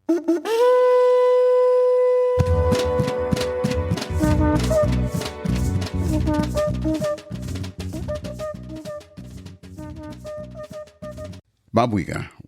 Babuiga,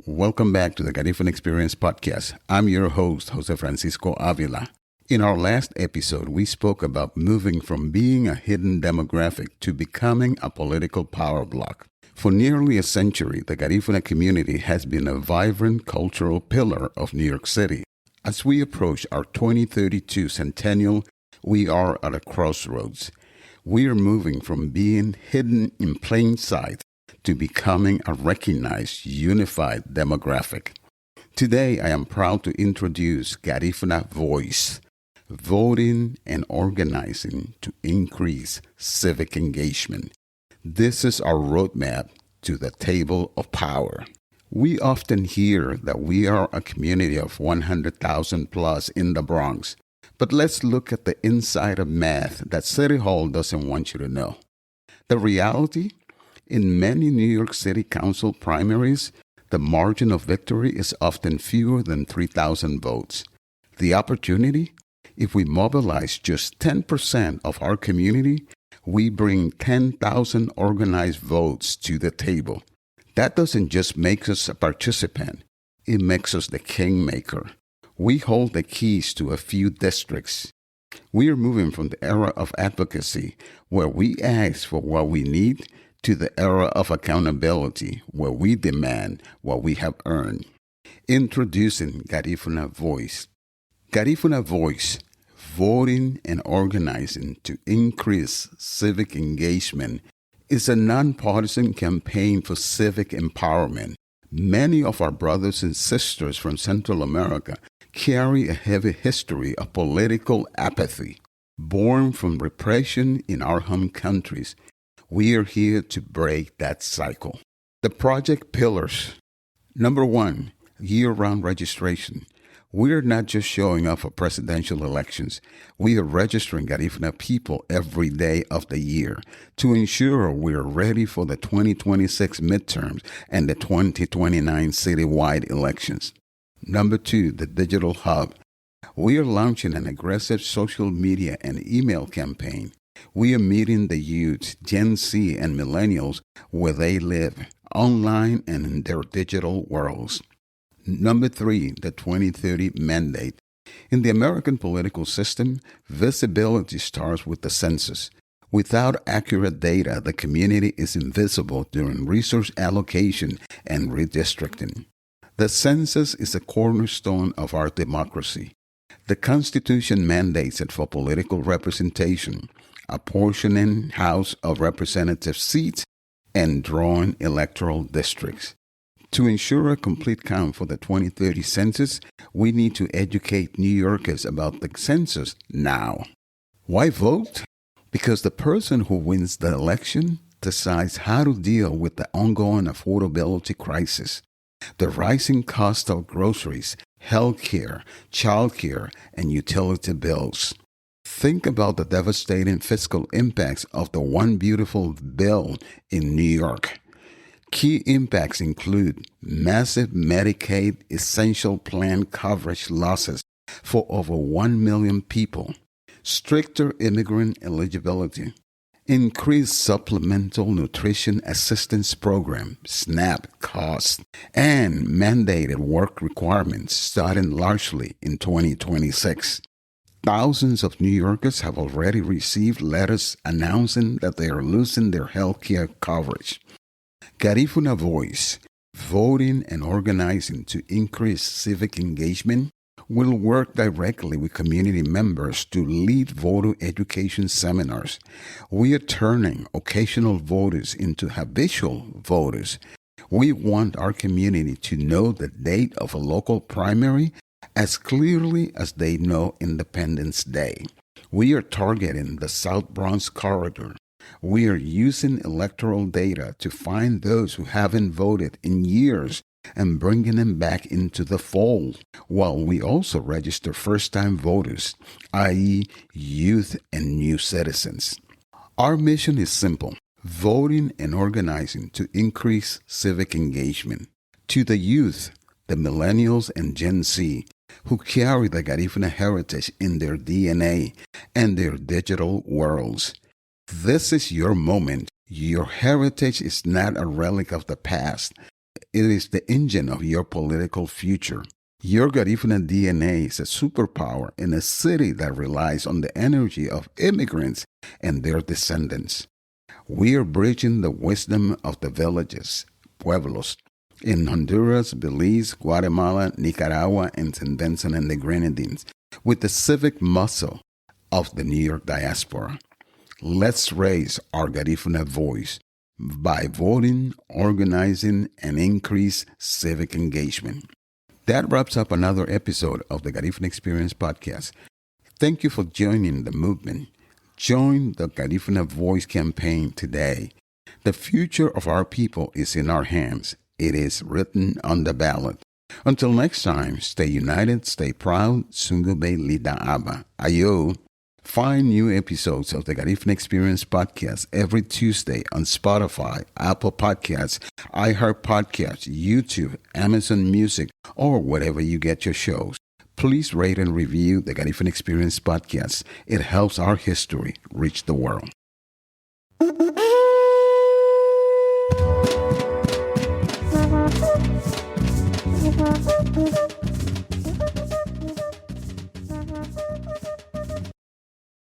welcome back to the Garifuna Experience Podcast. I'm your host, José Francisco Ávila. In our last episode, we spoke about moving from being a hidden demographic to becoming a political power bloc. For nearly a century, the Garifuna community has been a vibrant cultural pillar of New York City. As we approach our 2032 centennial, we are at a crossroads. We are moving from being hidden in plain sight to becoming a recognized, unified demographic. Today, I am proud to introduce Garifuna VOICE, voting and organizing to increase civic engagement. This is our roadmap to the table of power. We often hear that we are a community of 100,000 plus in the Bronx, but let's look at the inside of math that City Hall doesn't want you to know. The reality? In many New York City Council primaries, the margin of victory is often fewer than 3,000 votes. The opportunity? If we mobilize just 10% of our community, we bring 10,000 organized votes to the table. That doesn't just make us a participant, it makes us the Kingmaker. We hold the keys to a few districts. We are moving from the era of advocacy, where we ask for what we need, to the era of accountability, where we demand what we have earned. Introducing Garifuna VOICE. Garifuna VOICE, voting and organizing to increase civic engagement, is a non-partisan campaign for civic empowerment. Many of our brothers and sisters from Central America carry a heavy history of political apathy. Born from repression in our home countries, we are here to break that cycle. The project pillars. Number 1, year-round registration. We are not just showing up for presidential elections. We are registering Garifuna people every day of the year to ensure we are ready for the 2026 midterms and the 2029 citywide elections. Number 2, the digital hub. We are launching an aggressive social media and email campaign. We are meeting the youth, Gen Z and millennials where they live, online and in their digital worlds. Number 3, the 2030 mandate. In the American political system, visibility starts with the census. Without accurate data, the community is invisible during resource allocation and redistricting. The census is a cornerstone of our democracy. The Constitution mandates it for political representation, apportioning House of Representatives seats, and drawing electoral districts. To ensure a complete count for the 2030 census, we need to educate New Yorkers about the census now. Why vote? Because the person who wins the election decides how to deal with the ongoing affordability crisis, the rising cost of groceries, health care, child care, and utility bills. Think about the devastating fiscal impacts of the One Beautiful bill in New York. Key impacts include massive Medicaid essential plan coverage losses for over 1 million people, stricter immigrant eligibility, increased supplemental nutrition assistance program, SNAP costs, and mandated work requirements starting largely in 2026. Thousands of New Yorkers have already received letters announcing that they are losing their health care coverage. Garifuna VOICE, voting and organizing to increase civic engagement, will work directly with community members to lead voter education seminars. We are turning occasional voters into habitual voters. We want our community to know the date of a local primary as clearly as they know Independence Day. We are targeting the South Bronx corridor. We are using electoral data to find those who haven't voted in years and bringing them back into the fold, while we also register first-time voters, i.e. youth and new citizens. Our mission is simple: voting and organizing to increase civic engagement. To the youth, the millennials and Gen Z, who carry the Garifuna heritage in their DNA and their digital worlds. This is your moment. Your heritage is not a relic of the past. It is the engine of your political future. Your Garifuna DNA is a superpower in a city that relies on the energy of immigrants and their descendants. We are bridging the wisdom of the villages, pueblos, in Honduras, Belize, Guatemala, Nicaragua, and St. Vincent and the Grenadines, with the civic muscle of the New York diaspora. Let's raise our Garifuna voice by voting, organizing, and increase civic engagement. That wraps up another episode of the Garifuna Experience Podcast. Thank you for joining the movement. Join the Garifuna Voice campaign today. The future of our people is in our hands. It is written on the ballot. Until next time, stay united, stay proud. Sungube Lida Aba. Ayo. Find new episodes of the Garifuna Experience Podcast every Tuesday on Spotify, Apple Podcasts, iHeart Podcasts, YouTube, Amazon Music, or wherever you get your shows. Please rate and review the Garifuna Experience Podcast. It helps our history reach the world.